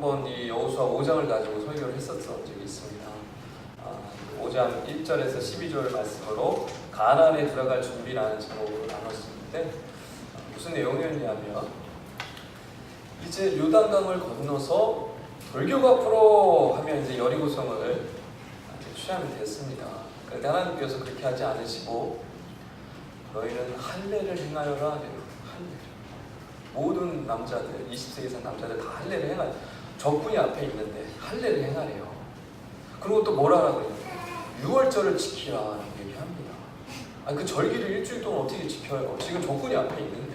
한번 이 여호수아 5장을 가지고 설교를 했었던 적이 있습니다. 5장 1절에서 12절 말씀으로 가나안에 들어갈 준비라는 제목으로 나눴었는데 무슨 내용이었냐면 이제 요단강을 건너서 돌격 앞으로 하면 이제 여리고성을 취하면 됐습니다. 그런데 하나님께서 그렇게 하지 않으시고 너희는 할례를 행하여라. 할례. 모든 남자들, 20세 이상 남자들 다 할례를 행하래. 적군이 앞에 있는데 할례를 행하래요. 그리고 또 뭐라 하라고 그래요? 6월절을 지키라라고 얘기합니다. 아니, 그 절기를 일주일 동안 어떻게 지켜요? 지금 적군이 앞에 있는데.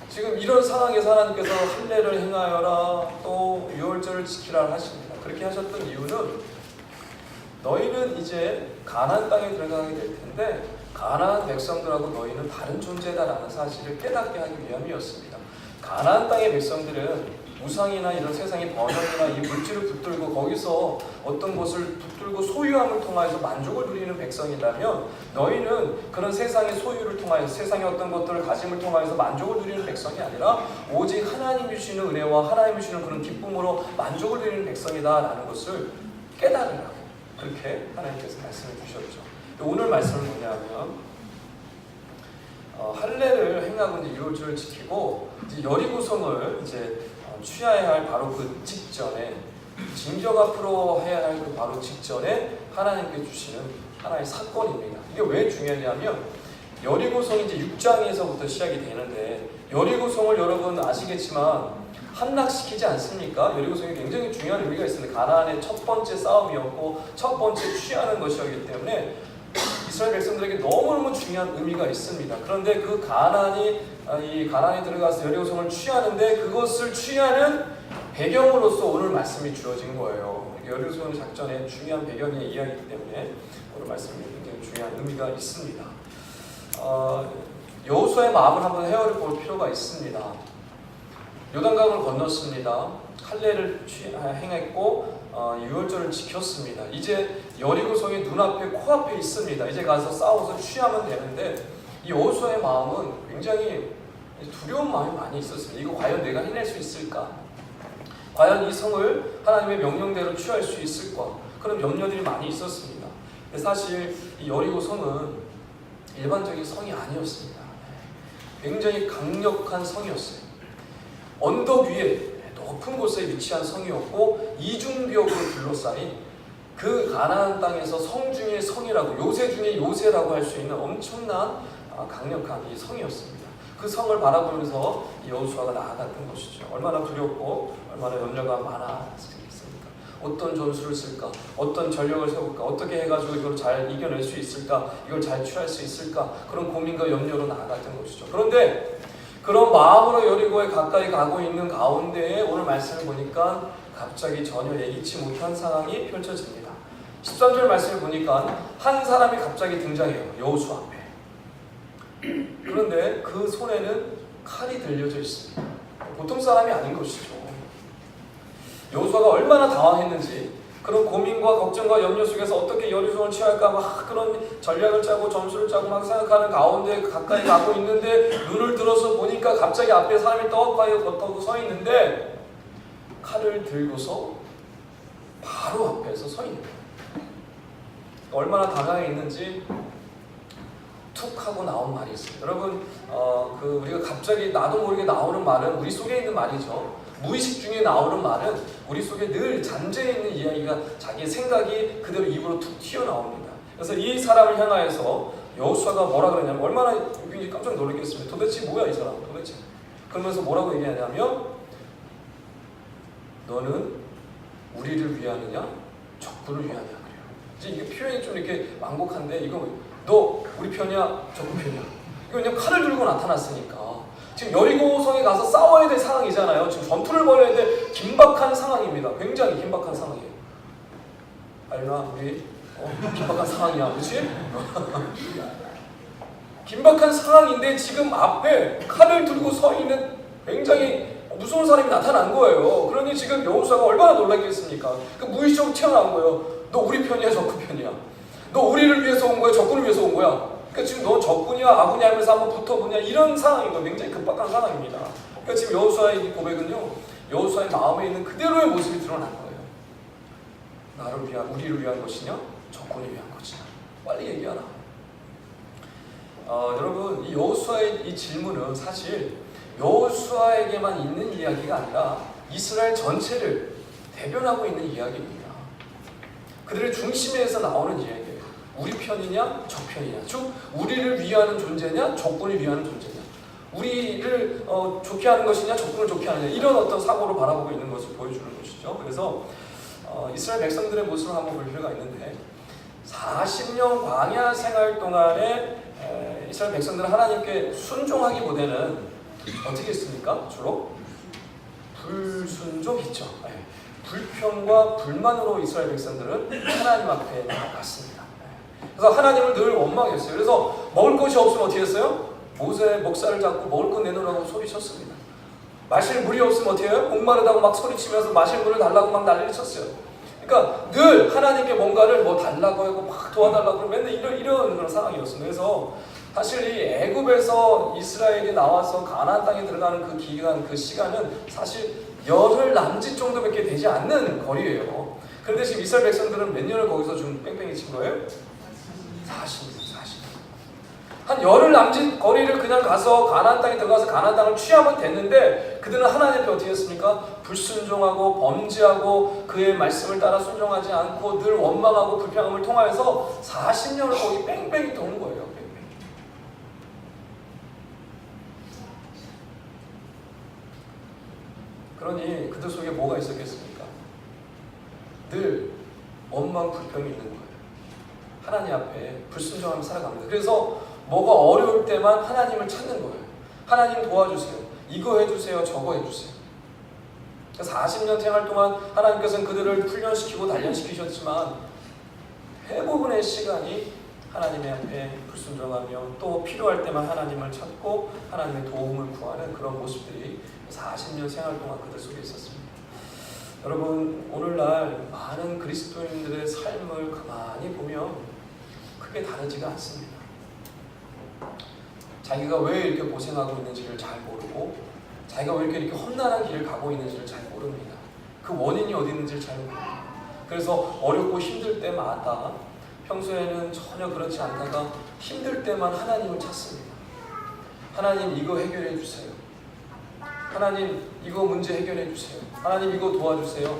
지금 이런 상황에서 하나님께서 할례를 행하여라, 또 6월절을 지키라 하십니다. 그렇게 하셨던 이유는 너희는 이제 가나안 땅에 들어가게 될 텐데 가나안 백성들하고 너희는 다른 존재다라는 사실을 깨닫게 하기 위함이었습니다. 가나안 땅의 백성들은 우상이나 이런 세상의 번영이나 이 물질을 붙들고 거기서 어떤 것을 붙들고 소유함을 통하여서 만족을 누리는 백성이라면 너희는 그런 세상의 소유를 통하여서 세상의 어떤 것들을 가짐을 통하여서 만족을 누리는 백성이 아니라 오직 하나님이 주시는 은혜와 하나님이 주시는 그런 기쁨으로 만족을 누리는 백성이다라는 것을 깨달으라고 그렇게 하나님께서 말씀을 주셨죠. 오늘 말씀은 뭐냐면 할례를 행하고 이제 6월절을 지키고 이제 여리고성을 이제 취하야 할 바로 그 직전에 진격 앞으로 해야 할 그 바로 직전에 하나님께 주시는 하나의 사건입니다. 이게 왜 중요하냐면 여리고성이 이제 6장에서부터 시작이 되는데 여리고성을 여러분 아시겠지만 함락시키지 않습니까? 여리고성이 굉장히 중요한 의미가 있습니다. 가나안의 첫 번째 싸움이었고 첫 번째 취하는 것이었기 때문에 이스라엘 백성들에게 너무너무 중요한 의미가 있습니다. 그런데 그 가나안에 들어가서 여리고성을 취하는데 그것을 취하는 배경으로서 오늘 말씀이 주어진 거예요. 여리고성 작전의 중요한 배경의 이야기이기 때문에 오늘 말씀이 굉장히 중요한 의미가 있습니다. 여호수아의 마음을 한번 헤아려 볼 필요가 있습니다. 요단강을 건넜습니다. 할례를 행했고 6월절을 지켰습니다. 이제 여리고성이 눈앞에 코앞에 있습니다. 이제 가서 싸워서 취하면 되는데 이 여호수아의 마음은 굉장히 두려운 마음이 많이 있었습니다. 이거 과연 내가 해낼 수 있을까? 과연 이 성을 하나님의 명령대로 취할 수 있을까? 그런 염려들이 많이 있었습니다. 근데 사실 이 여리고성은 일반적인 성이 아니었습니다. 굉장히 강력한 성이었어요. 언덕 위에 높은 곳에 위치한 성이었고 이중벽으로 둘러싸인 그 가나안 땅에서 성 중의 성이라고 요새 중에 요새라고 할 수 있는 엄청난 강력한 이 성이었습니다. 그 성을 바라보면서 여호수아가 나아갔던 것이죠. 얼마나 두렵고 얼마나 염려가 많았습니까? 어떤 전술을 쓸까? 어떤 전력을 세울까? 어떻게 해가지고 이걸 잘 이겨낼 수 있을까? 이걸 잘 취할 수 있을까? 그런 고민과 염려로 나아갔던 것이죠. 그런데 그런 마음으로 여리고에 가까이 가고 있는 가운데에 오늘 말씀을 보니까 갑자기 전혀 예기치 못한 상황이 펼쳐집니다. 13절 말씀을 보니까 한 사람이 갑자기 등장해요. 여호수아 앞에. 그런데 그 손에는 칼이 들려져 있습니다. 보통 사람이 아닌 것이죠. 여호수아가 얼마나 당황했는지 그런 고민과 걱정과 염려 속에서 어떻게 여리고성을 취할까 막 그런 전략을 짜고 점수를 짜고 막 생각하는 가운데 가까이 가고 있는데 눈을 들어서 보니까 갑자기 앞에 사람이 떡하고 서 있는데 칼을 들고서 바로 앞에서 서 있는 거예요. 얼마나 당황해 있는지 툭 하고 나온 말이 있어요. 여러분 우리가 갑자기 나도 모르게 나오는 말은 우리 속에 있는 말이죠. 무의식 중에 나오는 말은 우리 속에 늘 잠재해 있는 이야기가 자기의 생각이 그대로 입으로 툭 튀어나옵니다. 그래서 이 사람을 향하여서 여호수아가 뭐라 그러냐면 얼마나 굉장히 깜짝 놀랐겠습니다. 도대체 뭐야 이 사람 도대체. 그러면서 뭐라고 얘기하냐면 너는 우리를 위하느냐 적군을 위하냐 그래요. 이제 이게 표현이 좀 이렇게 완곡한데 이거 너 우리 편이야 적군 편이야. 이거 그냥 칼을 들고 나타났으니까 지금 여리고성에 가서 싸워야 될 상황이잖아요. 지금 전투를 벌여야 될 긴박한 상황입니다. 굉장히 긴박한 상황이에요. 알나 우리 긴박한 상황이야, 그렇지? 긴박한 상황인데 지금 앞에 칼을 들고 서 있는 굉장히 무서운 사람이 나타난 거예요. 그러니 지금 여호수아가 얼마나 놀랐겠습니까? 그 무의식적으로 튀어나온 거예요. 너 우리 편이야, 적군 편이야? 너 우리를 위해서 온 거야, 적군을 위해서 온 거야? 그러니까 지금 너 적군이야, 아군이야 하면서 한번 붙어보냐 이런 상황인 거예요. 굉장히 급박한 상황입니다. 그러니까 지금 여호수아의 고백은요. 여호수아의 마음에 있는 그대로의 모습이 드러난 거예요. 우리를 위한 것이냐? 적군을 위한 것이냐? 빨리 얘기하라. 여러분, 이 여호수아의 이 질문은 사실 여호수아에게만 있는 이야기가 아니라 이스라엘 전체를 대변하고 있는 이야기입니다. 그들의 중심에서 나오는 이야기예요. 우리 편이냐, 적 편이냐. 즉, 우리를 위하는 존재냐, 적군을 위하는 존재냐. 우리를 좋게 하는 것이냐, 적군을 좋게 하느냐. 이런 어떤 사고를 바라보고 있는 것을 보여주는 것이죠. 그래서 이스라엘 백성들의 모습을 한번 볼 필요가 있는데 40년 광야 생활 동안에 이스라엘 백성들은 하나님께 순종하기보다는 어떻게 했습니까? 주로 불순종했죠. 불평과 불만으로 이스라엘 백성들은 하나님 앞에 나갔습니다. 그래서 하나님을 늘 원망했어요. 그래서 먹을 것이 없으면 어떻게 했어요? 모세의 목살을 잡고 먹을 것 내놓으라고 소리쳤습니다. 마실 물이 없으면 어떻게 해요? 목마르다고 막 소리치면서 마실 물을 달라고 막 난리를 쳤어요. 그러니까 늘 하나님께 뭔가를 뭐 달라고 하고 막 도와달라고 하고 맨날 이런 그런 상황이었습니다. 그래서 사실 이 애굽에서 이스라엘이 나와서 가나안 땅에 들어가는 그 기간, 그 시간은 사실 열흘 남짓 정도밖에 되지 않는 거리예요. 그런데 지금 이스라엘 백성들은 몇 년을 거기서 좀 뺑뺑이 친 거예요? 40년. 한 열흘 남짓 거리를 그냥 가서 가나안 땅에 들어가서 가나안 땅을 취하면 됐는데 그들은 하나님 앞에 어떻게 했습니까? 불순종하고 범죄하고 그의 말씀을 따라 순종하지 않고 늘 원망하고 불평함을 통하여서 40년을 거기 뺑뺑이 도는 거예요. 뺑뺑이. 그러니 그들 속에 뭐가 있었겠습니까? 늘 원망 불평이 있는 거예요. 하나님 앞에 불순종하며 살아갑니다. 그래서 뭐가 어려울 때만 하나님을 찾는 거예요. 하나님 도와주세요. 이거 해주세요. 저거 해주세요. 40년 생활 동안 하나님께서는 그들을 훈련시키고 단련시키셨지만 대부분의 시간이 하나님의 앞에 불순종하며 또 필요할 때만 하나님을 찾고 하나님의 도움을 구하는 그런 모습들이 40년 생활 동안 그들 속에 있었습니다. 여러분, 오늘날 많은 그리스도인들의 삶을 가만히 보면 크게 다르지가 않습니다. 자기가 왜 이렇게 고생하고 있는지를 잘 모르고 자기가 왜 이렇게 험난한 길을 가고 있는지를 잘 모릅니다. 그 원인이 어디 있는지를 잘 모릅니다. 그래서 어렵고 힘들 때마다 평소에는 전혀 그렇지 않다가 힘들 때만 하나님을 찾습니다. 하나님 이거 해결해 주세요. 하나님 이거 문제 해결해 주세요. 하나님 이거 도와주세요.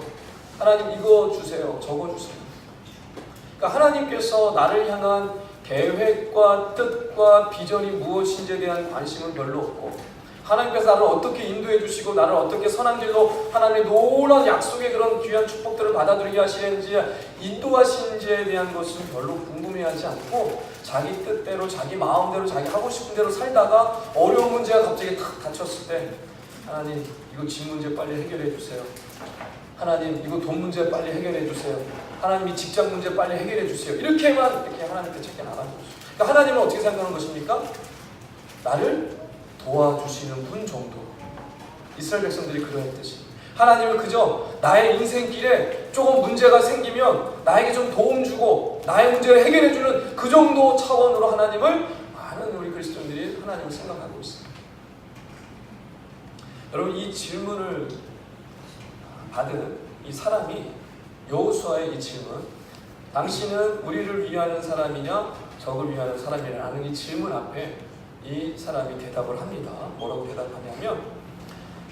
하나님 이거 주세요. 저거 주세요. 그러니까 하나님께서 나를 향한 계획과 뜻과 비전이 무엇인지에 대한 관심은 별로 없고 하나님께서 나를 어떻게 인도해 주시고 나를 어떻게 선한 길로 하나님의 놀라운 약속의 그런 귀한 축복들을 받아들이게 하시는지 인도하시는지에 대한 것은 별로 궁금해하지 않고 자기 뜻대로 자기 마음대로 자기 하고 싶은 대로 살다가 어려운 문제가 갑자기 탁 닥쳤을 때 하나님 이거 집 문제 빨리 해결해 주세요. 하나님 이거 돈 문제 빨리 해결해 주세요. 하나님 이 직장 문제 빨리 해결해 주세요. 이렇게 하나님께 찾게 나가는 거죠. 그러니까 하나님은 어떻게 생각하는 것입니까? 나를 도와주시는 분 정도. 이스라엘 백성들이 그러했듯이 하나님은 그저 나의 인생길에 조금 문제가 생기면 나에게 좀 도움 주고 나의 문제를 해결해 주는 그 정도 차원으로 하나님을 많은 우리 그리스도인들이 하나님을 생각하고 있습니다. 여러분, 이 질문을 받은 이 사람이 여호수아의 이 질문, 당신은 우리를 위하는 사람이냐 적을 위하는 사람이냐는 이 질문 앞에 이 사람이 대답을 합니다. 뭐라고 대답하냐면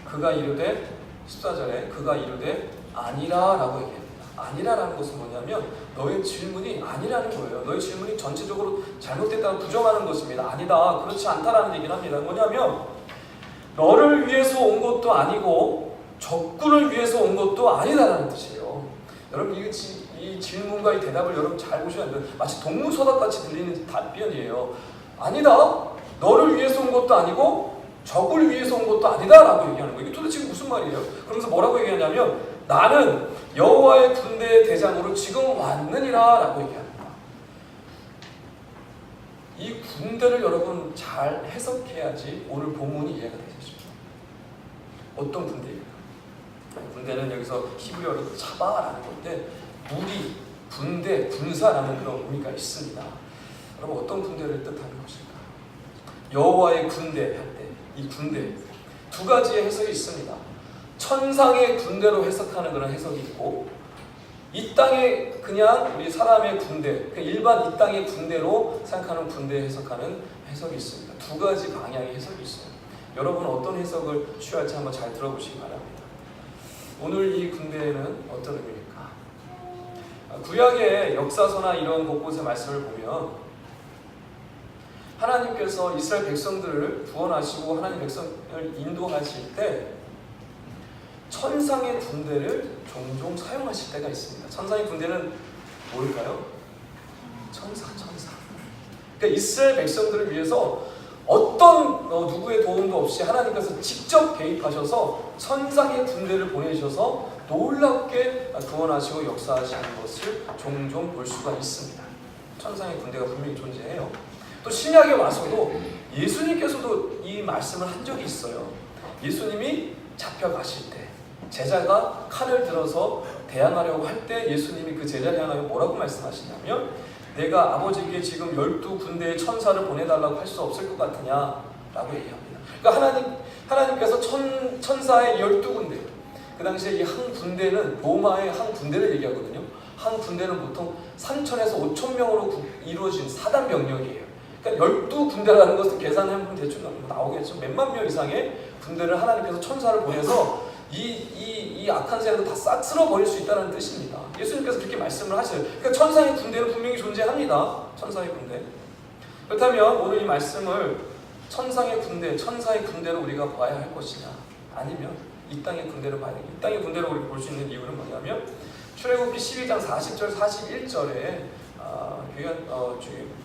그가 이르되 14절에 그가 이르되 아니라라고 얘기합니다. 아니라라는 것은 뭐냐면 너의 질문이 아니라는 거예요. 너의 질문이 전체적으로 잘못됐다고 부정하는 것입니다. 아니다, 그렇지 않다라는 얘기를 합니다. 뭐냐면 너를 위해서 온 것도 아니고 적군을 위해서 온 것도 아니다라는 뜻이에요. 여러분, 이 질문과 이 대답을 여러분 잘 보셔야 돼요. 마치 동무서답같이 들리는 답변이에요. 아니다, 너를 위해서 온 것도 아니고 적을 위해서 온 것도 아니다라고 얘기하는 거예요. 이게 도대체 무슨 말이에요? 그러면서 뭐라고 얘기하냐면 나는 여호와의 군대의 대장으로 지금 왔느니라라고 얘기합니다. 이 군대를 여러분 잘 해석해야지 오늘 본문이 이해가 되겠죠. 어떤 군대입니까? 군대는 여기서 히브리어로 차바라는 건데 무리, 군대, 군사라는 그런 의미가 있습니다. 여러분, 어떤 군대를 뜻하는 것일까? 여호와의 군대 할 때 이 군대 두 가지의 해석이 있습니다. 천상의 군대로 해석하는 그런 해석이 있고, 이 땅의 그냥 우리 사람의 군대, 일반 이 땅의 군대로 생각하는 군대 해석하는 해석이 있습니다. 두 가지 방향의 해석이 있어요. 여러분은 어떤 해석을 취할지 한번 잘 들어보시기 바랍니다. 오늘 이 군대는 어떤 의미일까? 구약의 역사서나 이런 곳곳의 말씀을 보면 하나님께서 이스라엘 백성들을 구원하시고 하나님 백성을 인도하실 때 천상의 군대를 종종 사용하실 때가 있습니다. 천상의 군대는 뭘까요? 천사. 그러니까 이스라엘 백성들을 위해서 어떤 누구의 도움도 없이 하나님께서 직접 개입하셔서 천상의 군대를 보내셔서 놀랍게 구원하시고 역사하시는 것을 종종 볼 수가 있습니다. 천상의 군대가 분명히 존재해요. 또 신약에 와서도 예수님께서도 이 말씀을 한 적이 있어요. 예수님이 잡혀가실 때 제자가 칼을 들어서 대항하려고 할 때 예수님이 그 제자를 향하여 뭐라고 말씀하시냐면, 내가 아버지에게 지금 12군대의 천사를 보내달라고 할 수 없을 것 같으냐 라고 얘기합니다. 그러니까 하나님께서 천사의 12군대, 그 당시에 이 한 군대는 로마의 한 군대를 얘기하거든요. 한 군대는 보통 3,000에서 5,000명으로 이루어진 사단 병력이에요. 그러니까 12군대라는 것은 계산해보면 대충 나오겠죠. 몇만 명 이상의 군대를 하나님께서 천사를 보내서 이 악한 세력을 다 싹 쓸어버릴 수 있다는 뜻입니다. 예수님께서 그렇게 말씀을 하셔요. 그러니까 천상의 군대는 분명히 존재합니다. 천상의 군대. 그렇다면 오늘 이 말씀을 천상의 군대, 천사의 군대로 우리가 봐야 할 것이냐, 아니면 이 땅의 군대로 봐야 되냐. 이 땅의 군대로 우리가 볼 수 있는 이유는 뭐냐면, 출애굽기 12장 40절 41절에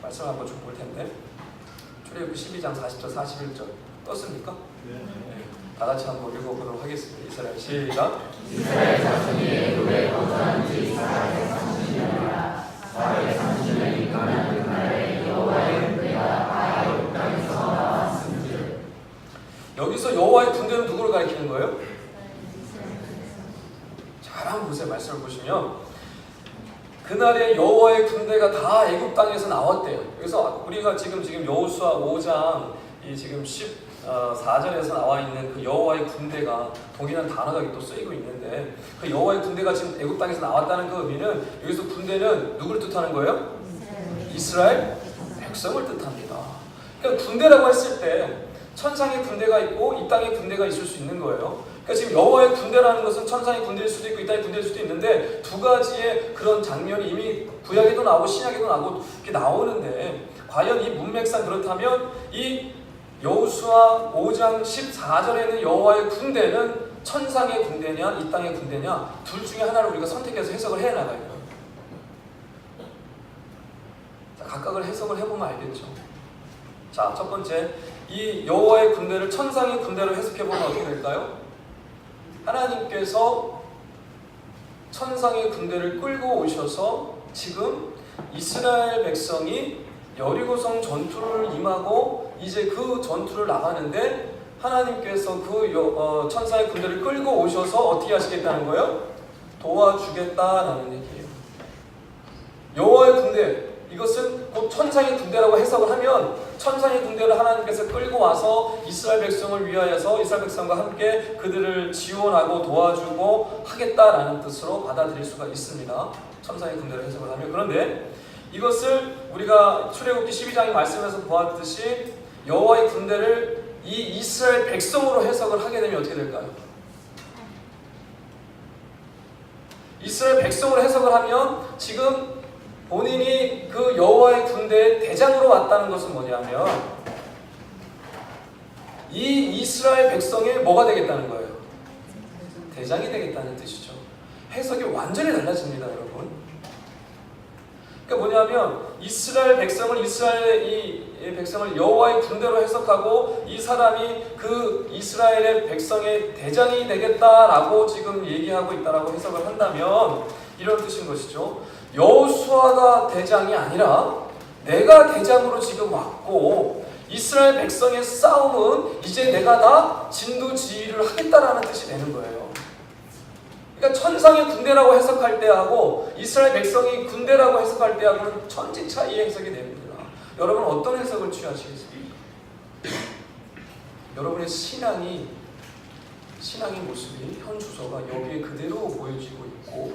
말씀 한번 좀 볼 텐데, 출애굽기 12장 40절 41절 떴습니까? 네. 다 같이 한번 읽어보도록 하겠습니다. 이스라엘 시작. 이스라엘 자손이 애굽에 거주한 지 430년이라. 430년이 끝난 그날에 여호와의 군대가 다 애굽 땅에서 나왔음즉. 여기서 여호와의 군대는 누구를 가리키는 거예요? 잘 한번 보세요. 말씀을 보시면 그날에 여호와의 군대가 다 애굽 땅에서 나왔대요. 그래서 우리가 지금 여호수아 5장 이 지금 14절에서 나와 있는 그 여호와의 군대가 동일한 단어가 또 쓰이고 있는데, 그 여호와의 군대가 지금 애굽 땅에서 나왔다는 그 의미는, 여기서 군대는 누구를 뜻하는 거예요? 이스라엘 백성을 뜻합니다. 그러니까 군대라고 했을 때 천상의 군대가 있고 이 땅의 군대가 있을 수 있는 거예요. 그러니까 지금 여호와의 군대라는 것은 천상의 군대일 수도 있고 이 땅의 군대일 수도 있는데, 두 가지의 그런 장면이 이미 구약에도 나오고 신약에도 나오고 이렇게 나오는데, 과연 이 문맥상 그렇다면 이 여호수아 5장 14절에는 여호와의 군대는 천상의 군대냐 이 땅의 군대냐, 둘 중에 하나를 우리가 선택해서 해석을 해나가야 돼요. 자, 각각을 해석을 해보면 알겠죠. 자, 첫 번째, 이 여호와의 군대를 천상의 군대로 해석해보면 어떻게 될까요? 하나님께서 천상의 군대를 끌고 오셔서 지금 이스라엘 백성이 여리고성 전투를 임하고 이제 그 전투를 나가는데, 하나님께서 그 천사의 군대를 끌고 오셔서 어떻게 하시겠다는 거예요? 도와주겠다라는 얘기예요. 여호와의 군대, 이것은 곧 천상의 군대라고 해석을 하면, 천상의 군대를 하나님께서 끌고 와서 이스라엘 백성을 위하여서 이스라엘 백성과 함께 그들을 지원하고 도와주고 하겠다라는 뜻으로 받아들일 수가 있습니다. 천상의 군대를 해석을 하면. 그런데 이것을 우리가 출애굽기 12장의 말씀에서 보았듯이 여호와의 군대를 이 이스라엘 백성으로 해석을 하게 되면 어떻게 될까요? 이스라엘 백성으로 해석을 하면 지금 본인이 그 여호와의 군대의 대장으로 왔다는 것은 뭐냐면, 이 이스라엘 백성의 뭐가 되겠다는 거예요? 대장이 되겠다는 뜻이죠. 해석이 완전히 달라집니다, 여러분. 그러니까 뭐냐면, 이스라엘 백성을 여호와의 군대로 해석하고 이 사람이 그 이스라엘의 백성의 대장이 되겠다라고 지금 얘기하고 있다라고 해석을 한다면 이런 뜻인 것이죠. 여호수아가 대장이 아니라 내가 대장으로 지금 왔고, 이스라엘 백성의 싸움은 이제 내가 다 진두지휘를 하겠다라는 뜻이 되는 거예요. 그러니까 천상의 군대라고 해석할 때하고 이스라엘 백성이 군대라고 해석할 때하고는 천지 차이의 해석이 됩니다. 여러분 어떤 해석을 취하시겠습니까? 여러분의 신앙이 신앙의 모습이 현 주소가 여기에 그대로 보여지고 있고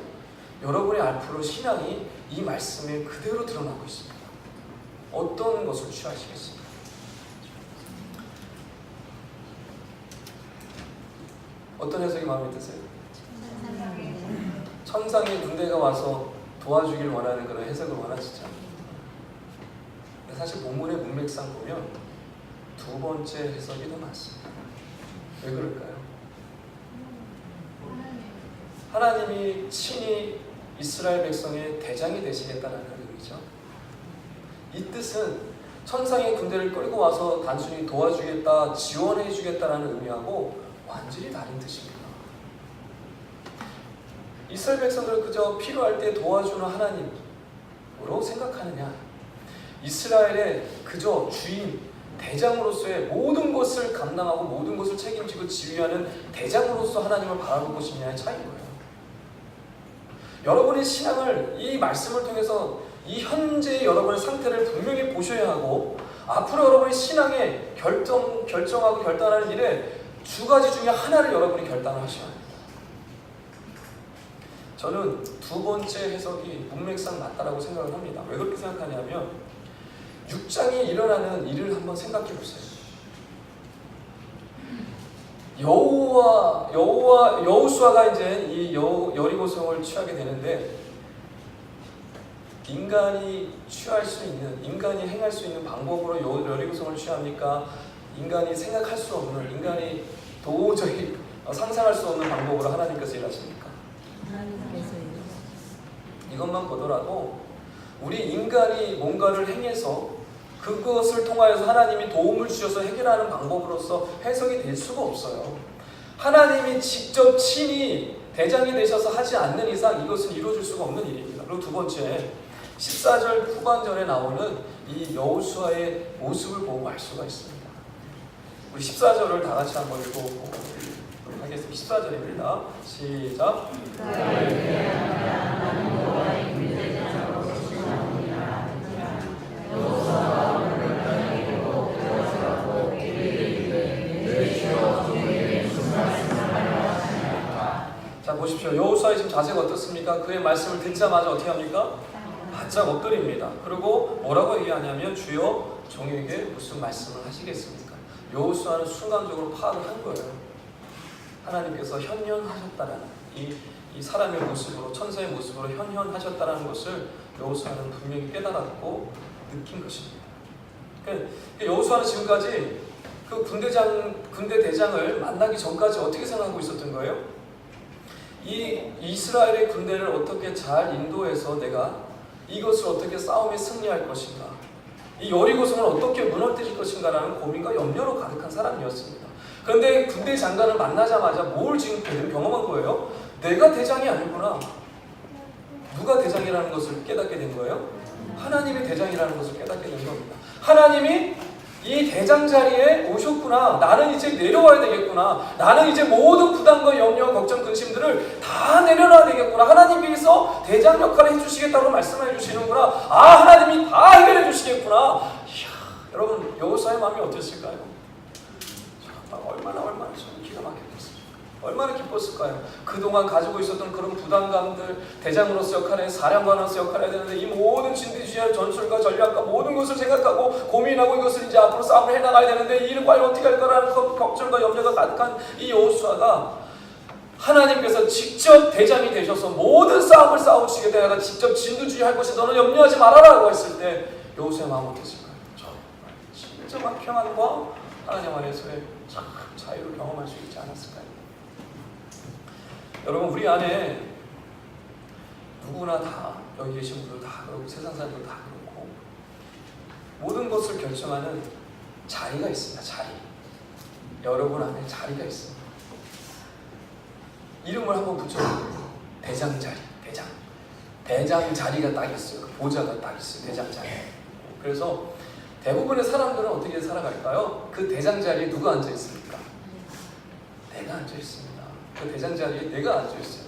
여러분의 앞으로 신앙이 이 말씀에 그대로 드러나고 있습니다. 어떤 것을 취하시겠습니까? 어떤 해석이 마음에 드세요? 천상의 군대가 와서 도와주길 원하는 그런 해석을 원하시죠. 사실 본문의 문맥상 보면 두 번째 해석이 더 많습니다. 왜 그럴까요? 하나님이 친히 이스라엘 백성의 대장이 되시겠다는 의미죠. 이 뜻은 천상의 군대를 끌고 와서 단순히 도와주겠다, 지원해 주겠다는 의미하고 완전히 다른 뜻입니다. 이스라엘 백성들을 그저 필요할 때 도와주는 하나님으로 생각하느냐, 이스라엘의 그저 주인, 대장으로서의 모든 것을 감당하고 모든 것을 책임지고 지휘하는 대장으로서 하나님을 바라보고 싶냐의 차이인 거예요. 여러분의 신앙을 이 말씀을 통해서 이 현재의 여러분의 상태를 분명히 보셔야 하고 앞으로 여러분의 신앙에 결정하고 결단하는 일에 두 가지 중에 하나를 여러분이 결단을 하셔야 합니다. 저는 두 번째 해석이 문맥상 맞다라고 생각을 합니다. 왜 그렇게 생각하냐면 6장에 일어나는 일을 한번 생각해 보세요. 여호수아가 이제 이 여리고성을 취하게 되는데 인간이 취할 수 있는, 인간이 행할 수 있는 방법으로 여리고성을 취합니까? 인간이 생각할 수 없는, 인간이 도저히 상상할 수 없는 방법으로 하나님께서 일하십니까? 이것만 보더라도 우리 인간이 뭔가를 행해서 그것을 통하여서 하나님이 도움을 주셔서 해결하는 방법으로서 해석이 될 수가 없어요. 하나님이 직접 친히 대장이 되셔서 하지 않는 이상 이것은 이루어질 수가 없는 일입니다. 그리고 두 번째, 14절 후반절에 나오는 이 여호수아의 모습을 보고 알 수가 있습니다. 우리 14절을 다 같이 한번 읽어보도록 하겠습니다. 14절입니다. 시작. 자, 보십시오. 여호수아의 지금 자세가 어떻습니까? 그의 말씀을 듣자마자 어떻게 합니까? 바짝 엎드립니다. 그리고 뭐라고 얘기하냐면 주여 종에게 무슨 말씀을 하시겠습니까? 여호수아는 순간적으로 파악을 한 거예요. 하나님께서 현현하셨다라는 이 사람의 모습으로, 천사의 모습으로 현현하셨다라는 것을 여호수아는 분명히 깨달았고 느낀 것입니다. 그러니까 여호수아는 지금까지 그 군대 대장을 만나기 전까지 어떻게 생각하고 있었던 거예요? 이 이스라엘의 군대를 어떻게 잘 인도해서 내가 이것을 어떻게 싸움에 승리할 것인가, 이 여리고성을 어떻게 무너뜨릴 것인가라는 고민과 염려로 가득한 사람이었습니다. 그런데 군대 장관을 만나자마자 뭘 지금 경험한 거예요? 내가 대장이 아니구나. 누가 대장이라는 것을 깨닫게 된 거예요? 하나님이 대장이라는 것을 깨닫게 된 겁니다. 하나님이 이 대장 자리에 오셨구나. 나는 이제 내려와야 되겠구나. 나는 이제 모든 부담과 염려, 걱정, 근심들을 다 내려놔야 되겠구나. 하나님께서 대장 역할을 해주시겠다고 말씀해 주시는구나. 아, 하나님이 다 해결해 주시겠구나. 이야, 여러분 여호수아의 마음이 어땠을까요? 얼마나 좀 기가 막혔겠습니까? 얼마나 기뻤을까요? 그동안 가지고 있었던 그런 부담감들, 대장으로서 역할에, 사령관으로서 역할을 해야 되는데 이 모든 진퇴지휘할 전술과 전략과 모든 것을 생각하고 고민하고 이것을 이제 앞으로 싸움을 해나가야 되는데 이 일을 과연 어떻게 할 거라는 걱정과 염려가 가득한 이 여호수아가 하나님께서 직접 대장이 되셔서 모든 싸움을 싸우시게 되다가 직접 진두지휘할 것이 너는 염려하지 말아라고 했을 때 여호수아의 마음은 어땠을까요? 진짜 평안과 하나님 안에서의 자유를 경험할 수 있지 않았을까요? 여러분, 우리 안에 누구나 다, 여기 계신 분들 다 그렇고 세상 사람들 다 그렇고 모든 것을 결정하는 자리가 있습니다. 자리. 여러분 안에 자리가 있습니다. 이름을 한번 붙여볼게요. 대장 자리. 대장 자리가 딱 있어요. 그 보좌가 딱 있어요. 대장 자리. 그래서 대부분의 사람들은 어떻게 살아갈까요? 그 대장 자리에 누가 앉아 있습니까? 내가 앉아 있습니다. 그 대장 자리에 내가 앉아 있어요.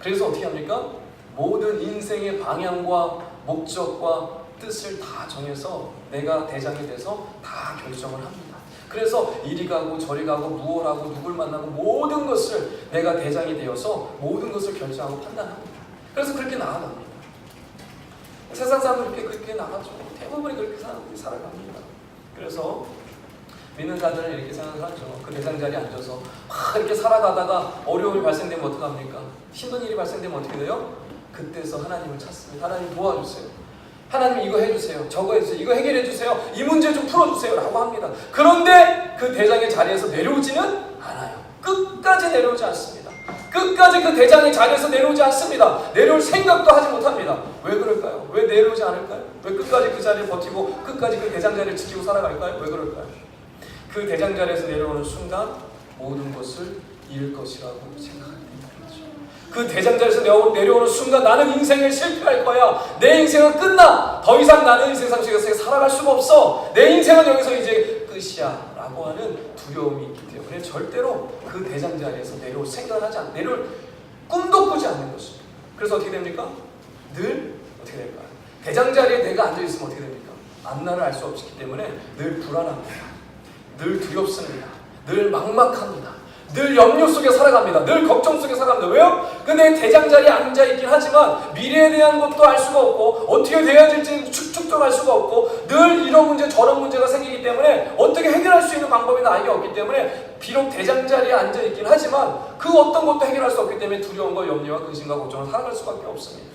그래서 어떻게 합니까? 모든 인생의 방향과 목적과 뜻을 다 정해서 내가 대장이 돼서 다 결정을 합니다. 그래서 이리 가고 저리 가고 무엇 하고 누굴 만나고 모든 것을 내가 대장이 되어서 모든 것을 결정하고 판단합니다. 그래서 그렇게 나아갑니다. 세상 사람은 그렇게 나가죠. 대부분이 그렇게 살아갑니다. 그래서 믿는 자들은 이렇게 생각을 하죠. 그 대장 자리에 앉아서 막 이렇게 살아가다가 어려움이 발생되면 어떡합니까? 힘든 일이 발생되면 어떻게 돼요? 그때서 하나님을 찾습니다. 하나님 도와주세요. 하나님 이거 해주세요. 저거 해주세요. 이거 해결해주세요. 이 문제 좀 풀어주세요. 라고 합니다. 그런데 그 대장의 자리에서 내려오지는 않아요. 끝까지 내려오지 않습니다. 끝까지 그 대장의 자리에서 내려오지 않습니다. 내려올 생각도 하지 못합니다. 왜 그럴까요? 왜 내려오지 않을까요? 왜 끝까지 그 자리를 버티고 끝까지 그 대장 자리를 지키고 살아갈까요? 왜 그럴까요? 그 대장 자리에서 내려오는 순간 모든 것을 잃을 것이라고 생각합니다. 그 대장 자리에서 내려오는 순간 나는 인생에 실패할 거야. 내 인생은 끝나. 더 이상 나는 인생 상식에서 살아갈 수가 없어. 내 인생은 여기서 이제 끝이야. 라고 하는 두려움이 있기 때문에 절대로 그 대장 자리에서 내려올 생각을 하지 않고 내려올 꿈도 꾸지 않는 것입니다. 그래서 어떻게 됩니까? 늘 어떻게 될까요? 대장 자리에 내가 앉아있으면 어떻게 됩니까? 앞날을 알 수 없기 때문에 늘 불안합니다. 늘 두렵습니다. 늘 막막합니다. 늘 염려 속에 살아갑니다. 늘 걱정 속에 살아갑니다. 왜요? 근데 대장 자리에 앉아있긴 하지만 미래에 대한 것도 알 수가 없고 어떻게 돼야 될지 축적도 할 수가 없고 늘 이런 문제 저런 문제가 생기기 때문에 어떻게 해결할 수 있는 방법이 나에게 없기 때문에 비록 대장 자리에 앉아있긴 하지만 그 어떤 것도 해결할 수 없기 때문에 두려움과 염려와 근심과 걱정을 살아갈 수밖에 없습니다.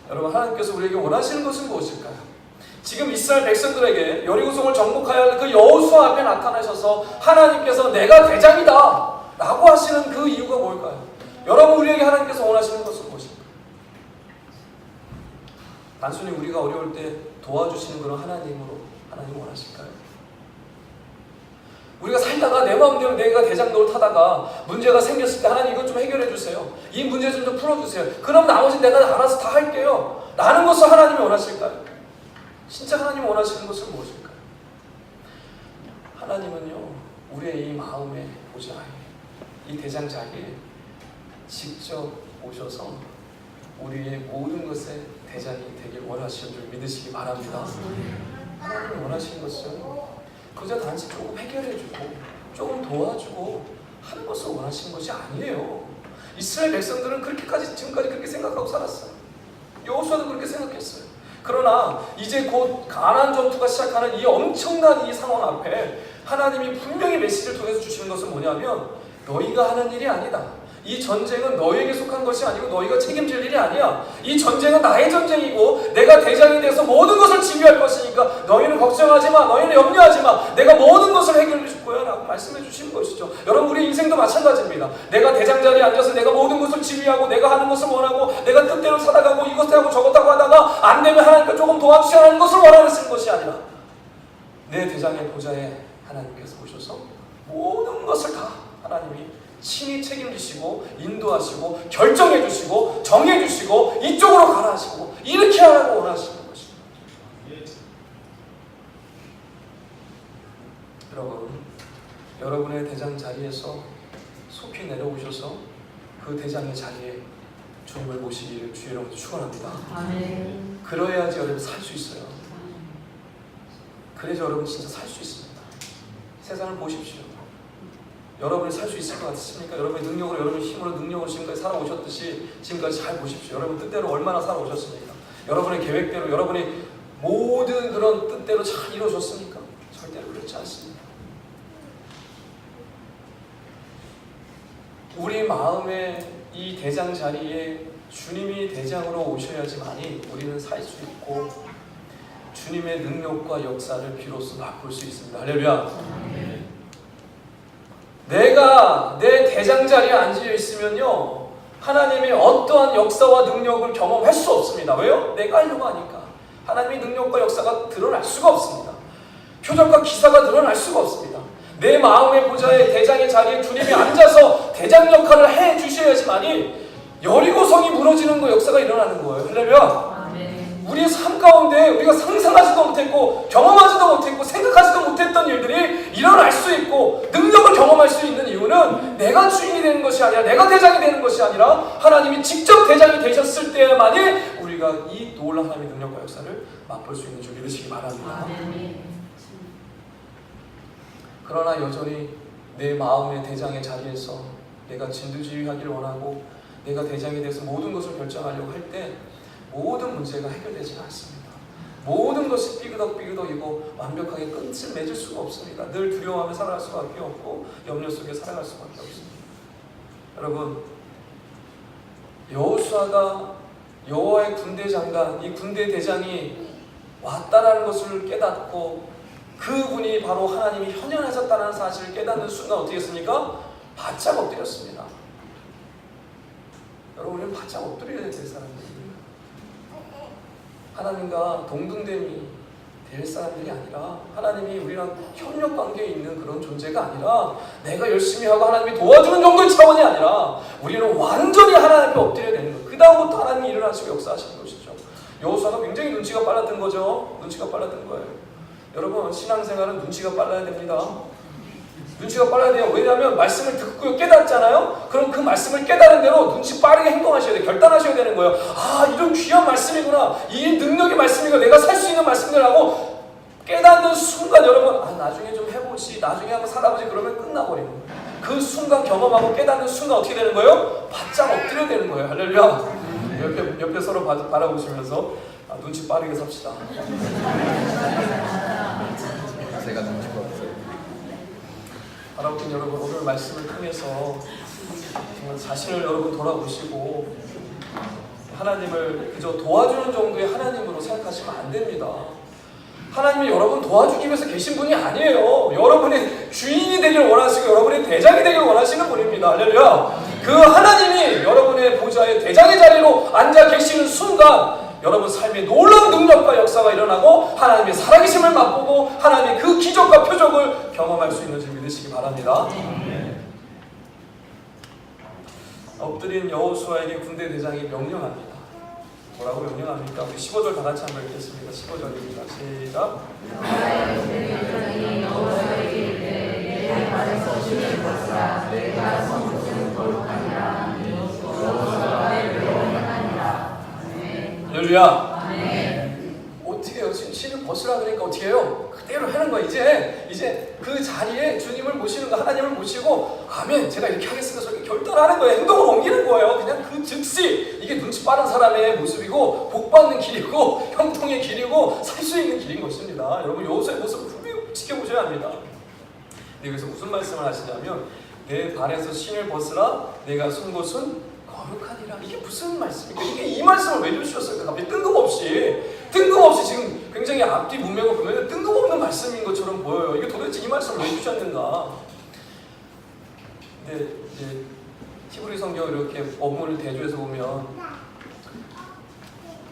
여러분, 하나님께서 우리에게 원하시는 것은 무엇일까요? 지금 이스라엘 백성들에게 여리고성을 정복하여 할 그 여호수아 앞에 나타나셔서 하나님께서 내가 대장이다 라고 하시는 그 이유가 뭘까요? 여러분, 우리에게 하나님께서 원하시는 것은 무엇일까요? 단순히 우리가 어려울 때 도와주시는 그런 하나님으로 하나님 원하실까요? 우리가 살다가 내 마음대로 내가 대장 노릇하다가 문제가 생겼을 때 하나님 이것 좀 해결해 주세요. 이 문제 좀 풀어주세요. 그럼 나머지 내가 알아서 다 할게요 라는 것을 하나님이 원하실까요? 진짜 하나님이 원하시는 것은 무엇일까요? 하나님은요, 우리의 이 마음의 보좌에, 이 대장 자리에 직접 오셔서 우리의 모든 것의 대장이 되길 원하시는 줄 믿으시기 바랍니다. 하나님이 원하시는 것은 그저 단지 조금 해결해주고 조금 도와주고 하는 것을 원하시는 것이 아니에요. 이스라엘 백성들은 지금까지 그렇게 생각하고 살았어요. 여호수아도 그렇게 생각했어요. 그러나 이제 곧 가나안 전투가 시작하는 이 엄청난 이 상황 앞에 하나님이 분명히 메시지를 통해서 주시는 것은 뭐냐면 너희가 하는 일이 아니다. 이 전쟁은 너희에게 속한 것이 아니고 너희가 책임질 일이 아니야. 이 전쟁은 나의 전쟁이고 내가 대장이 돼서 모든 것을 지휘할 것이니까 너희는 걱정하지 마. 너희는 염려하지 마. 내가 모든 것을 해결해 줄 거야 라고 말씀해 주시는 것이죠. 여러분, 우리 인생도 마찬가지입니다. 내가 대장 자리에 앉아서 내가 모든 것을 지휘하고 내가 하는 것을 원하고 내가 뜻대로 살아가고 이것 하고 저것 하고 하다가 안 되면 하나님께 조금 도와주셔야 하는 것을 원하는 것이 아니라 내 대장의 보좌에 하나님께서 오셔서 모든 것을 다 하나님이 친히 책임지시고 인도하시고 결정해 주시고 정해 주시고 이쪽으로 가라 하시고 이렇게 하라고 원하시는 것입니다. 여러분의 대장 자리에서 속히 내려오셔서 그 대장의 자리에 주님을 모시기를 주의 이름으로 축원합니다. 아멘. 그러야지 여러분 살 수 있어요. 그래서 여러분 진짜 살 수 있습니다. 세상을 보십시오. 여러분이 살 수 있을 것 같습니까? 여러분의 능력으로, 여러분의 힘으로, 능력으로 지금까지 살아오셨듯이 지금까지 잘 보십시오. 여러분 뜻대로 얼마나 살아오셨습니까? 여러분의 계획대로, 여러분의 모든 그런 뜻대로 잘 이루어졌습니까? 절대로 그렇지 않습니다. 우리 마음의 이 대장 자리에 주님이 대장으로 오셔야지만이 우리는 살 수 있고 주님의 능력과 역사를 비로소 맛볼 수 있습니다. 할렐루야. 내가 내 대장 자리에 앉아 있으면요, 하나님의 어떠한 역사와 능력을 경험할 수 없습니다. 왜요? 내가 하려고 하니까. 하나님의 능력과 역사가 드러날 수가 없습니다. 표적과 기사가 드러날 수가 없습니다. 내 마음의 보좌에 대장의 자리에 주님이 앉아서 대장 역할을 해 주셔야지만이 여리고성이 무너지는 거 역사가 일어나는 거예요. 할렐루야. 우리의 삶 가운데 우리가 상상하지도 못했고 경험하지도 못했고 생각하지도 못했던 일들이 일어날 수 있고 능력을 경험할 수 있는 이유는 내가 주인이 되는 것이 아니라 내가 대장이 되는 것이 아니라 하나님이 직접 대장이 되셨을 때만이 우리가 이 놀라운 하나님의 능력과 역사를 맛볼 수 있는 줄 믿으시기 바랍니다. 그러나 여전히 내 마음의 대장의 자리에서 내가 진두지휘하기를 원하고 내가 대장에 대해서 모든 것을 결정하려고 할 때 모든 문제가 해결되지는 않습니다. 모든 것이 삐그덕삐그덕이고 완벽하게 끝을 맺을 수가 없습니다. 늘 두려워하며 살아갈 수밖에 없고 염려 속에 살아갈 수밖에 없습니다. 여러분, 여호수아가 여호와의 군대 장관, 이 군대 대장이 왔다라는 것을 깨닫고 그분이 바로 하나님이 현현하셨다는 사실을 깨닫는 순간 어떻게 했습니까? 바짝 엎드렸습니다. 여러분, 우리는 바짝 엎드려야 될 사람들입니다. 하나님과 동등됨이 될 사람들이 아니라 하나님이 우리랑 협력 관계에 있는 그런 존재가 아니라 내가 열심히 하고 하나님이 도와주는 정도의 차원이 아니라 우리는 완전히 하나님 앞에 엎드려야 되는 거예요. 그 다음부터 하나님이 일어나시고 역사하시는 것이죠. 여호수아가 굉장히 눈치가 빨랐던 거죠. 눈치가 빨랐던 거예요. 여러분, 신앙생활은 눈치가 빨라야 됩니다. 눈치가 빨라야 돼요. 왜냐하면 말씀을 듣고 깨닫잖아요. 그럼 그 말씀을 깨달은 대로 눈치 빠르게 행동하셔야 돼요. 결단하셔야 되는 거예요. 아, 이런 귀한 말씀이구나. 이 능력의 말씀이구나. 내가 살 수 있는 말씀이라고 깨닫는 순간 여러분, 아, 나중에 좀 해보지, 나중에 한번 살아보지, 그러면 끝나버리는 거예요. 그 순간 경험하고 깨닫는 순간 어떻게 되는 거예요? 바짝 엎드려야 되는 거예요. 할렐루야. 옆에 서로 바라보시면서 눈치 빠르게 삽시다. 제가 눈치가 없어요. 바라보는 여러분, 오늘 말씀을 통해서 정말 자신을 여러분 돌아보시고 하나님을 그저 도와주는 정도의 하나님으로 생각하시면 안 됩니다. 하나님이 여러분 도와주기 위해서 계신 분이 아니에요. 여러분의 주인이 되기를 원하시고 여러분의 대장이 되기를 원하시는 분입니다. 할렐루야. 그 하나님이 여러분의 보좌의 대장의 자리로 앉아 계시는 순간 여러분 삶에 놀라운 능력과 역사가 일어나고 하나님의 살아계심을 맛보고 하나님의 그 기적과 표적을 경험할 수 있는 줄 믿으시기 바랍니다. 엎드린 여호수아에게 군대 대장이 명령합니다. 뭐라고 명령합니까? 우리 15절 다 같이 한번 읽겠습니다. 15절입니다. 시작. 할렐루야. 어떻게 해요? 신을 벗으라 그러니까 어떻게 해요? 그대로 하는 거야. 이제 그 자리에 주님을 모시는 거, 하나님을 모시고 아멘, 제가 이렇게 하겠습니다. 저렇게 결단하는 거예요. 행동을 옮기는 거예요. 그냥 그 즉시. 이게 눈치 빠른 사람의 모습이고 복받는 길이고 형통의 길이고 살 수 있는 길인 것입니다. 여러분, 여호수아의 모습을 분명히 지켜보셔야 합니다. 여기서 무슨 말씀을 하시냐면 내 발에서 신을 벗으라 내가 선 곳은 거룩하니라. 이게 무슨 말씀입니까? 이게 이 말씀을 왜 주셨을까? 갑자기 뜬금없이 지금 굉장히 앞뒤 문맥을 보면 뜬금없는 말씀인 것처럼 보여요. 이게 도대체 이 말씀을 왜 주셨는가? 근데 이제 히브리 성경을 이렇게 어문을 대조해서 보면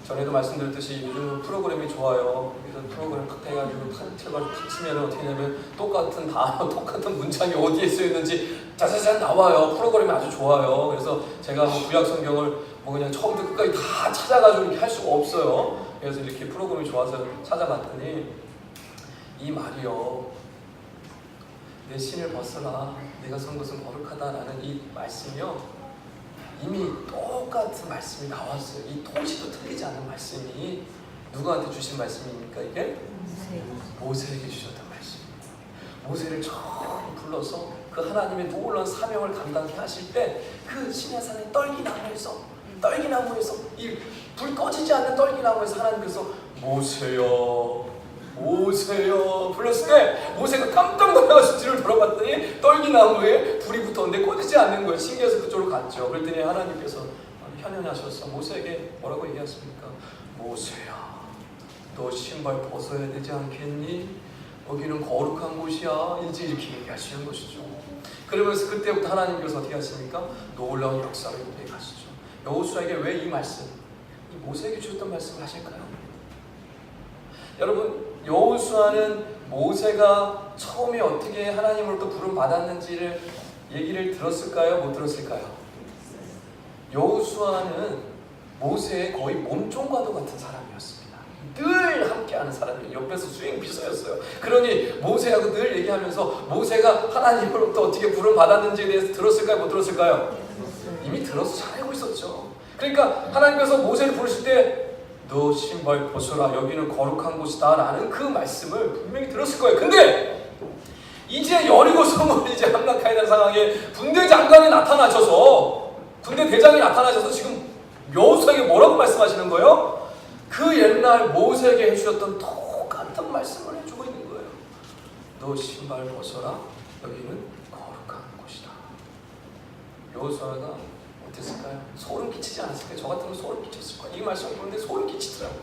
전에도 말씀드렸듯이 요즘 프로그램이 좋아요. 그래서 프로그램 탁 해가지고 틀어가지고 탁 치면 어떻게 되냐면 똑같은 단어, 똑같은 문장이 어디에 쓰여있는지 자세히 나와요. 프로그램이 아주 좋아요. 그래서 제가 뭐 구약 성경을 뭐 그냥 처음부터 끝까지 다 찾아가지고 이렇게 할 수가 없어요. 그래서 이렇게 프로그램이 좋아서 찾아봤더니 이 말이요, 내 신을 벗어라 내가 선 것은 거룩하다라는 이 말씀이요, 이미 똑같은 말씀이 나왔어요. 이 통시도 틀리지 않은 말씀이 누구한테 주신 말씀입니까? 이게 모세에게 주셨던 말씀입니다. 모세를 처음 불러서 그 하나님의 놀라운 사명을 감당케 하실 때 그 시내산의 떨기나무에서 이 불 꺼지지 않는 떨기나무에서 하나님께서 모세여 불렀을 때 모세가 깜짝 놀라서 뒤를 돌아봤더니 떨기나무에 불이 붙었는데 꺼지지 않는 거예요. 신기해서 그쪽으로 갔죠. 그랬더니 하나님께서 현현하셔서 모세에게 뭐라고 얘기하십니까? 모세야, 너 신발 벗어야 되지 않겠니? 여기는 거룩한 곳이야. 이제 이렇게 얘기하시는 것이죠. 그러면서 그때부터 하나님께서 어떻게 하십니까? 놀라운 역사를 이루게 가시죠. 여호수아에게 왜 이 말씀, 이 모세에게 주셨던 말씀을 하실까요? 여러분, 여호수아는 모세가 처음에 어떻게 하나님으로부터 부름 받았는지를 얘기를 들었을까요? 못 들었을까요? 여호수아는 모세의 거의 몸종과도 같은 사람이었습니다. 늘 함께하는 사람이에요. 옆에서 수행 비서였어요. 그러니 모세하고 늘 얘기하면서 모세가 하나님으로부터 어떻게 부름 받았는지에 대해서 들었을까요? 못 들었을까요? 이미 들어서 잘 알고 있었죠. 그러니까 하나님께서 모세를 부르실 때 너 신발 벗어라 여기는 거룩한 곳이다 라는 그 말씀을 분명히 들었을 거예요. 근데 이제 여리고 성을 이제 함락해야 되는 상황에 군대 장관이 나타나셔서 군대 대장이 나타나셔서 지금 여호수아에게 뭐라고 말씀하시는 거예요? 그 옛날 모세에게 해주셨던 똑같은 말씀을 해주고 있는 거예요. 너 신발 벗어라. 여기는 거룩한 곳이다. 여호수아가 어땠을까요? 소름 끼치지 않았을까요? 저 같으면 소름 끼쳤을 거예요. 이 말씀을 보는데 소름 끼치더라고요.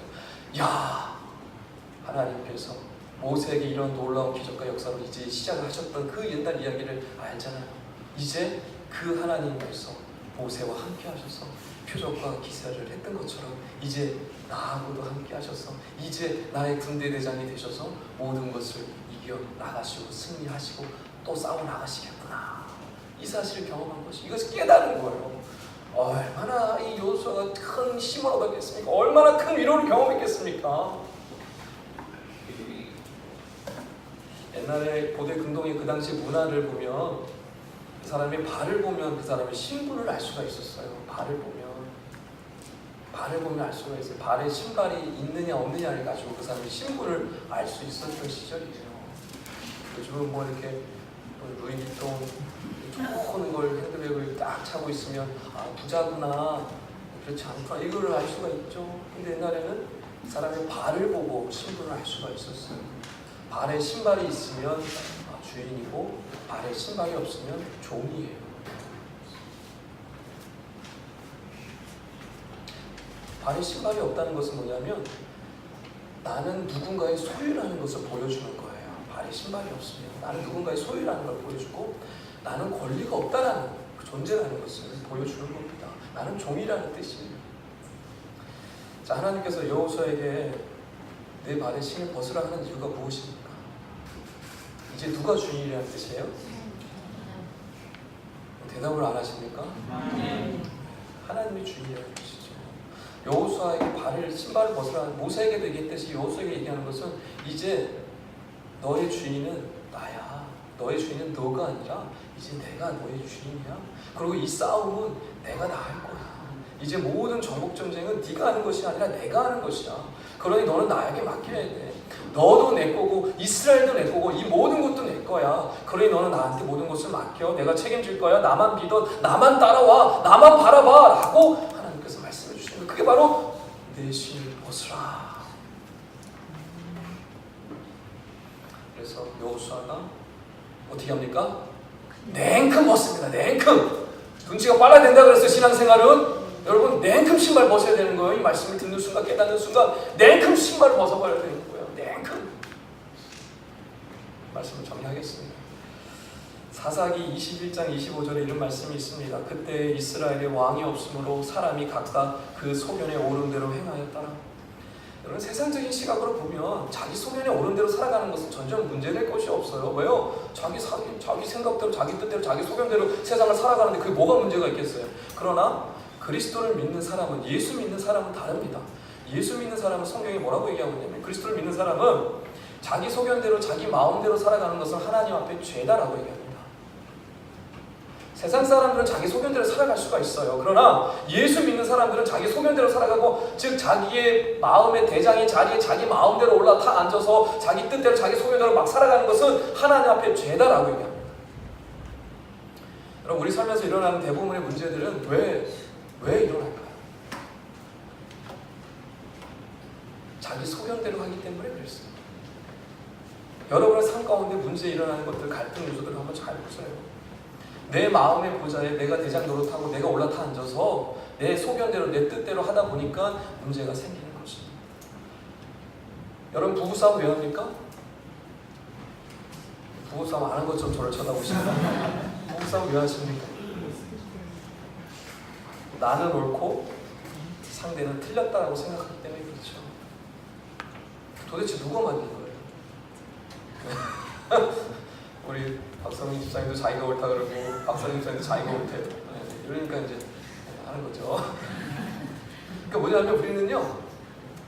야, 하나님께서 모세에게 이런 놀라운 기적과 역사로 이제 시작을 하셨던 그 옛날 이야기를 알잖아요. 이제 그 하나님께서 모세와 함께 하셔서 표적과 기사를 했던 것처럼 이제 나하고도 함께 하셔서 이제 나의 군대 대장이 되셔서 모든 것을 이겨 나가시고 승리하시고 또 싸워 나가시겠구나. 이 사실을 경험한 것이 이것을 깨달은 거예요. 얼마나 이 여호수아가 큰 힘을 얻었겠습니까? 얼마나 큰 위로를 경험했겠습니까? 옛날에 고대 근동의 그 당시 문화를 보면 그 사람의 발을 보면 그 사람의 신분을 알 수가 있었어요. 발을 보면 알 수가 있어요. 발에 신발이 있느냐 없느냐를 가지고 그 사람의 신분을 알 수 있었던 시절이에요. 요즘은 뭐 이렇게 루이비통 좋은 걸 핸드백을 딱 차고 있으면 아 부자구나, 그렇지 않구나 이걸 알 수가 있죠. 근데 옛날에는 사람의 발을 보고 신분을 알 수가 있었어요. 발에 신발이 있으면 주인이고 발에 신발이 없으면 종이에요. 발에 신발이 없다는 것은 뭐냐면 나는 누군가의 소유라는 것을 보여주는 거예요. 발에 신발이 없으면 나는 누군가의 소유라는 걸 보여주고 나는 권리가 없다라는 그 존재라는 것을 보여주는 겁니다. 나는 종이라는 뜻이에요. 자, 하나님께서 여호수아에게 내 발에 신을 벗으라 하는 이유가 무엇입니까? 이제 누가 주인이라는 뜻이에요? 대답을 안 하십니까? 하나님이 주인이라는 뜻이죠. 여호수아에게 신발을 벗으라 모세에게도 얘기했듯이 여호수아에게 얘기하는 것은 이제 너의 주인은 나야. 너의 주인은 너가 아니라 이제 내가 너의 주인이야. 그리고 이 싸움은 내가 다 할 거야. 이제 모든 정복 전쟁은 네가 하는 것이 아니라 내가 하는 것이야. 그러니 너는 나에게 맡겨야 돼. 너도 내 거고 이스라엘도 내 거고 이 모든 것도 내 거야. 그러니 너는 나한테 모든 것을 맡겨. 내가 책임질 거야. 나만 믿어. 나만 따라와. 나만 바라봐. 라고 하나님께서 말씀해 주시는 거예요. 그게 바로 내 신을 벗으라. 그래서 여호수아가 어떻게 합니까? 냉큼 벗습니다. 냉큼. 눈치가 빨라야 된다 그랬어요. 신앙생활은. 여러분 냉큼 신발 벗어야 되는 거예요. 이 말씀을 듣는 순간 깨닫는 순간 냉큼 신발을 벗어버려야 되는 거예요. 냉큼. 말씀을 정리하겠습니다. 사사기 21장 25절에 이런 말씀이 있습니다. 그때 이스라엘에 왕이 없으므로 사람이 각각 그 소견에 오른 대로 행하였더라. 여러분 세상적인 시각으로 보면 자기 소견에 오른 대로 살아가는 것은 전혀 문제될 것이 없어요. 왜요? 자기 생각대로 자기 뜻대로 자기 소견대로 세상을 살아가는데 그게 뭐가 문제가 있겠어요? 그러나 그리스도를 믿는 사람은 예수 믿는 사람은 다릅니다. 예수 믿는 사람은 성경이 뭐라고 얘기하고 있냐면 그리스도를 믿는 사람은 자기 소견대로 자기 마음대로 살아가는 것은 하나님 앞에 죄다라고 얘기합니다. 세상 사람들은 자기 소견대로 살아갈 수가 있어요. 그러나 예수 믿는 사람들은 자기 소견대로 살아가고 즉 자기의 마음의 대장이 자리에 자기 마음대로 올라타 앉아서 자기 뜻대로 자기 소견대로 막 살아가는 것은 하나님 앞에 죄다라고 얘기합니다. 여러분 우리 삶에서 일어나는 대부분의 문제들은 왜 일어날까요? 자기 소견대로 하기 때문에 그랬어요. 여러분의 삶 가운데 문제 일어나는 것들 갈등 요소들을 한번 잘 보세요. 내 마음의 보좌에 내가 대장 노릇하고 내가 올라타 앉아서 내 소견대로 내 뜻대로 하다 보니까 문제가 생기는 것입니다. 여러분 부부싸움 왜 합니까? 부부싸움 안 한 것처럼 저를 쳐다보시면 부부싸움 왜 하십니까? 나는 옳고 상대는 틀렸다라고 생각하기 때문에 그렇죠. 도대체 누가 만든 거예요? 우리 박성민 집사님도 자기가 옳다 그러고 박성민 집사님도 자기가 옳대요. 이러니까 이제 하는 거죠. 그러니까 뭐냐면 우리는요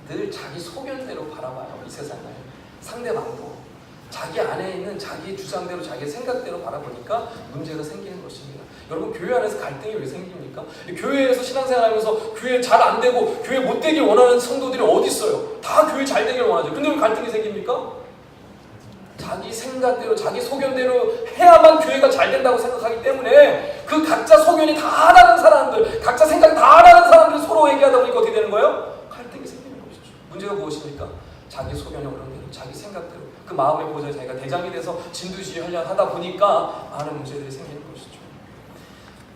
늘 자기 소견대로 바라봐요. 이 세상을. 상대방도 자기 안에 있는 자기 주장대로 자기 생각대로 바라보니까 문제가 생기는 것입니다. 여러분 교회 안에서 갈등이 왜 생깁니까? 교회에서 신앙생활하면서 교회 잘 안 되고 교회 못 되길 원하는 성도들이 어디 있어요? 다 교회 잘 되길 원하죠. 근데 왜 갈등이 생깁니까? 자기 생각대로 자기 소견대로 해야만 교회가 잘 된다고 생각하기 때문에 그 각자 소견이 다 다른 사람들, 각자 생각이 다 다른 사람들 서로 얘기하다 보니까 어떻게 되는 거예요? 갈등이 생기는 것이죠. 문제가 무엇입니까? 자기 소견이 옳은 대로, 자기 생각대로 그 마음의 보좌에 자기가 대장이 돼서 진두지휘하려 하다 보니까 많은 문제들이 생기는 것이죠.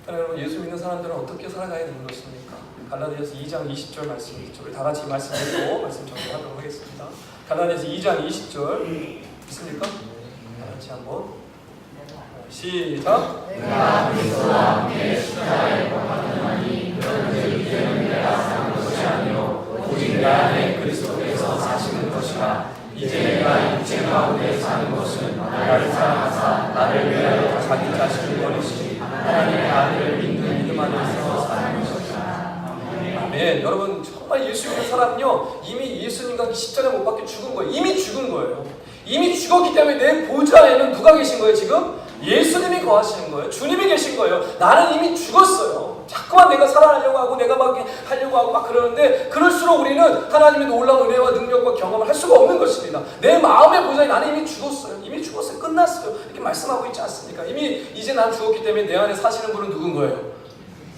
여러분, 예수 믿는 사람들은 어떻게 살아가야 되는 것입니까? 갈라디아서 2장 20절 말씀이죠. 우리 다 같이 말씀 읽고 말씀 정리하도록 하겠습니다. 갈라디아서 2장 20절 있습니까? 다 같이 한번 시작. 내가 그리스도와 함께 십자가에 못 박혔나니 그런 이제는 내가 사는 것이 아니요 오직 내 안에 그리스도께서 사시는 것이라. 이제 내가 육체 가운데 사는 것은 나를 사랑하사 나를 위하여 자기 자신을 버리시니 하나님의 아들을 믿는 믿음 안에서 사는 것이라. 아멘. 여러분, 정말 예수 믿는 사람은요, 이미 예수님과 십자가에 못 박혀 죽은 거예요. 이미 죽은 거예요. 이미 죽었기 때문에 내 보좌에는 누가 계신 거예요? 지금 예수님이 거하시는 거예요. 주님이 계신 거예요. 나는 이미 죽었어요. 자꾸만 내가 살아나려고 하고 내가 막 하려고 하고 막 그러는데, 그럴수록 우리는 하나님의 놀라운 은혜와 능력과 경험을 할 수가 없는 것입니다. 내 마음의 보좌에 나는 이미 죽었어요. 이미 죽었어요. 끝났어요. 이렇게 말씀하고 있지 않습니까? 이미 이제 난 죽었기 때문에 내 안에 사시는 분은 누군 거예요?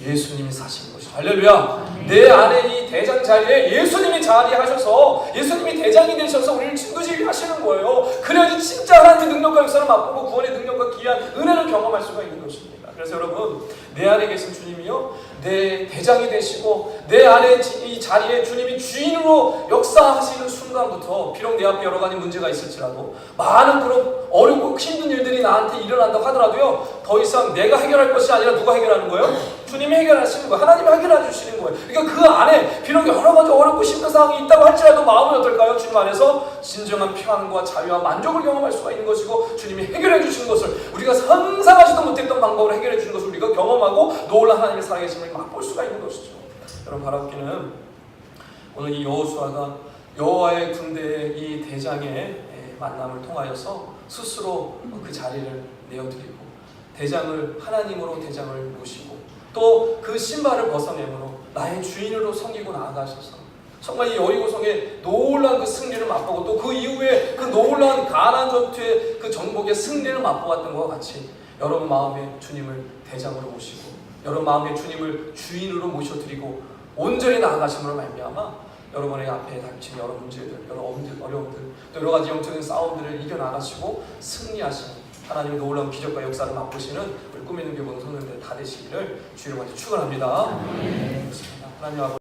예수님이 사시는 것이죠. 할렐루야. 내 안에 이 대장 자리에 예수님이 자리하셔서 예수님이 대장이 되셔서 우리를 진두지휘 하시는 거예요. 그래야지 진짜 하나님의 능력과 역사를 맛보고 구원의 능력과 귀한 은혜를 경험할 수가 있는 것입니다. 그래서 여러분, 내 안에 계신 주님이요, 내 대장이 되시고 내 안에 이 자리에 주님이 주인으로 역사하시는 순간부터, 비록 내 앞에 여러 가지 문제가 있을지라도, 많은 그런 어렵고 힘든 일들이 나한테 일어난다고 하더라도요, 더 이상 내가 해결할 것이 아니라 누가 해결하는 거예요? 주님이 해결하시는 거예요. 하나님이 해결해 주시는 거예요. 그러니까 그 안에 비록 여러 가지 어렵고 힘든 상황이 있다고 할지라도 마음은 어떨까요? 주님 안에서 진정한 평안과 자유와 만족을 경험할 수가 있는 것이고, 주님이 해결해 주시는 것을, 우리가 상상하지도 못했던 방법으로 해결해 주시는 것을 우리가 경험하고 놀란 하나님의 살아계심을 맛볼 수가 있는 것이죠. 여러분, 바라옵기는 오늘 이 여호수아가 여호와의 군대의 이 대장의 만남을 통하여서 스스로 그 자리를 내어드리고, 대장을 하나님으로 대장을 모시고, 또 그 신발을 벗어내므로 나의 주인으로 섬기고 나아가셔서 정말 이 여리고성의 놀라운 그 승리를 맛보고, 또 그 이후에 그 놀라운 가나안 전투의 그 정복의 승리를 맛보았던 것과 같이, 여러분 마음에 주님을 대장으로 모시고 여러분 마음에 주님을 주인으로 모셔드리고 온전히 나아가심으로 말미암아 여러분의 앞에 닥친 여러 문제들, 여러 어려움들, 또 여러 가지 영적인 싸움들을 이겨나가시고 승리하시는 하나님의 놀라운 기적과 역사를 맛보시는 우리 꿈있는 교회 성도들 다 되시기를 주의 이름으로 축원합니다. 하나님 아버지,